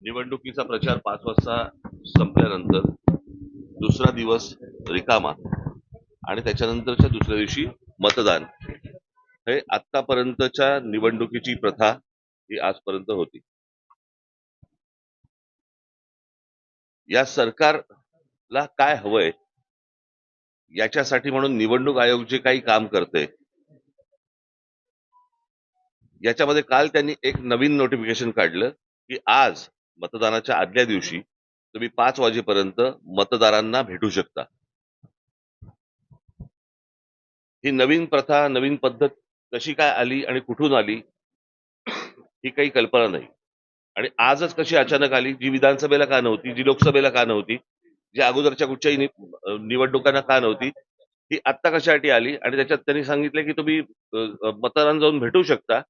निवडणुकीचा प्रचार 5 वाजता संपल्यानंतर दुसरा दिवस रिकामा आणि त्याच्यानंतरच्या दुसऱ्या दिवशी मतदान हे आतापर्यंतच्या निवडणुकीची प्रथा ही आजपर्यंत होती. या सरकारला काय हवंय याच्यासाठी म्हणून निवडणूक आयोग जे काही काम करते याच्यामध्ये काल त्यांनी एक नवीन नोटिफिकेशन काढलं की आज मतदानाच्या आदल्या दिवशी तुम्ही 5 वाजेपर्यंत मतदारांना भेटू शकता. ही नवीन प्रथा, नवीन पद्धत कशी काय आली आणि कुठून आली ही काही कल्पना नाही. आणि आजच कशी अचानक आली, जी विधानसभेला का नव्हती, जी लोकसभेला का नव्हती, जी अगोदरच्या कुठच्याही निवडणुकांना का नव्हती, ही आत्ता कशासाठी आली. आणि त्याच्यात त्यांनी सांगितलं की तुम्ही मतदारांना जाऊन भेटू शकता,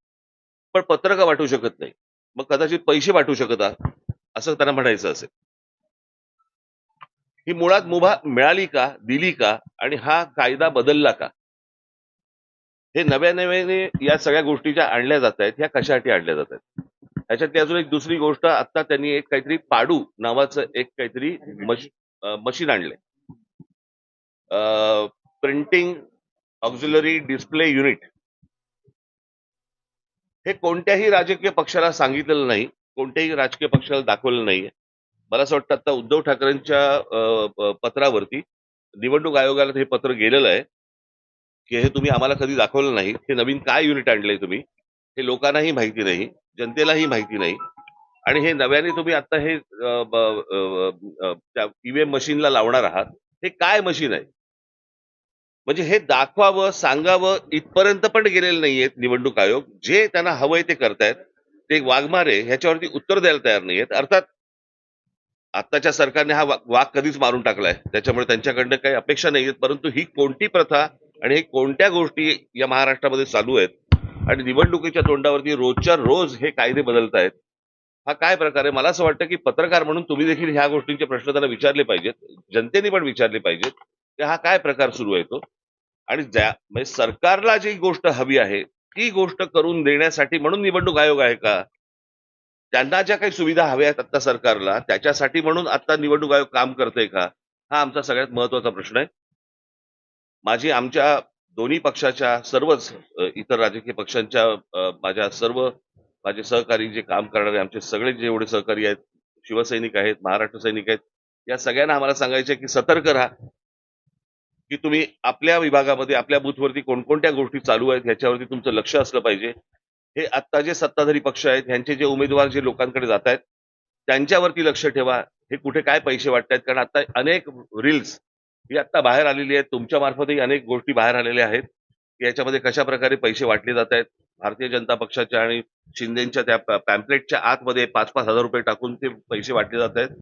पण पत्रकं वाटू शकत नाही. मग कदाचित पैसे वाटू शकता, असं त्यांना म्हणायचं असेल. ही मुळात मुभा मिळाली का, दिली का आणि हा कायदा बदलला का, हे नव्याने या सगळ्या गोष्टी ज्या आणल्या जात आहेत ह्या कशासाठी आणल्या जात आहेत. ह्याच्यातली अजून एक दुसरी गोष्ट, आता त्यांनी एक काहीतरी पाडू नावाचं एक काहीतरी मशीन आणलंय, प्रिंटिंग ऑक्झिलरी डिस्प्ले युनिट. हे कोणत्याही राजकीय पक्षाला सांगितलेलं नाही, कोणत्याही राजकीय पक्षाला दाखवलेलं नाहीये. मला असं वाटतं आता उद्धव ठाकरेंच्या पत्रावरती निवडणूक आयोगाला हे पत्र गेलेलं आहे की हे तुम्ही आम्हाला कधी दाखवलं नाही, हे नवीन काय युनिट आणलंय तुम्ही, हे लोकांनाही माहिती नाही, जनतेलाही माहिती नाही. आणि हे नव्याने तुम्ही आता हे ईव्हीएम मशीनला लावणार आहात, हे काय मशीन आहे. म्हणजे हे दाखवावं, सांगावं इथपर्यंत पण गेलेले नाहीयेत निवडणूक आयोग. जे त्यांना हवंय ते करतायत. ते वाघमारे ह्याच्यावरती उत्तर द्यायला तयार नाहीयेत. अर्थात आत्ताच्या सरकारने हा वाघ कधीच मारून टाकलाय, त्याच्यामुळे त्यांच्याकडनं काही अपेक्षा नाहीयेत. परंतु ही कोणती प्रथा आणि हे कोणत्या गोष्टी या महाराष्ट्रामध्ये चालू आहेत आणि निवडणुकीच्या तोंडावरती रोजच्या रोज हे कायदे बदलतायत, हा काय प्रकार आहे. मला असं वाटतं की पत्रकार म्हणून तुम्ही देखील ह्या गोष्टींचे प्रश्न त्यांना विचारले पाहिजेत, जनतेने पण विचारले पाहिजेत की हा काय प्रकार सुरू आहे तो. आणि म्हणजे सरकारला जी गोष्ट हवी आहे ती गोष्ट करून देण्यासाठी म्हणून निवडणूक आयोग आहे का, त्यांना ज्या काही सुविधा हव्या आहेत आता सरकारला त्याच्यासाठी म्हणून आता निवडणूक आयोग काम करतंय का, हा आमचा सगळ्यात महत्वाचा प्रश्न आहे. आमच्या दोन्ही पक्षाच्या सर्वच इतर राजकीय पक्षांच्या माझ्या सर्व माझे सहकारी जे काम करणारे आमचे सगळे जेवढे सहकारी आहेत, शिवसैनिक आहेत, महाराष्ट्र सैनिक आहेत, या सगळ्यांना आम्हाला सांगायचं की सतर्क राहा, की तुम्ही आपल्या विभागामध्ये आपल्या बूथवरती कोणकोणत्या गोष्टी चालू आहेत ह्याच्यावरती तुमचं लक्ष असलं पाहिजे. हे आत्ता जे सत्ताधारी पक्ष आहेत ह्यांचे जे उमेदवार जे लोकांकडे जात आहेत त्यांच्यावरती लक्ष ठेवा. हे कुठे काय पैसे वाटतायत, कारण आता अनेक रील्स ही आता बाहेर आलेली आहेत, तुमच्या मार्फतही अनेक गोष्टी बाहेर आलेल्या आहेत की याच्यामध्ये कशा प्रकारे पैसे वाटले जात आहेत. भारतीय जनता पक्षाच्या आणि शिंदेच्या त्या पॅम्पलेटच्या आतमध्ये 5-5 हजार रुपये टाकून ते पैसे वाटले जात आहेत.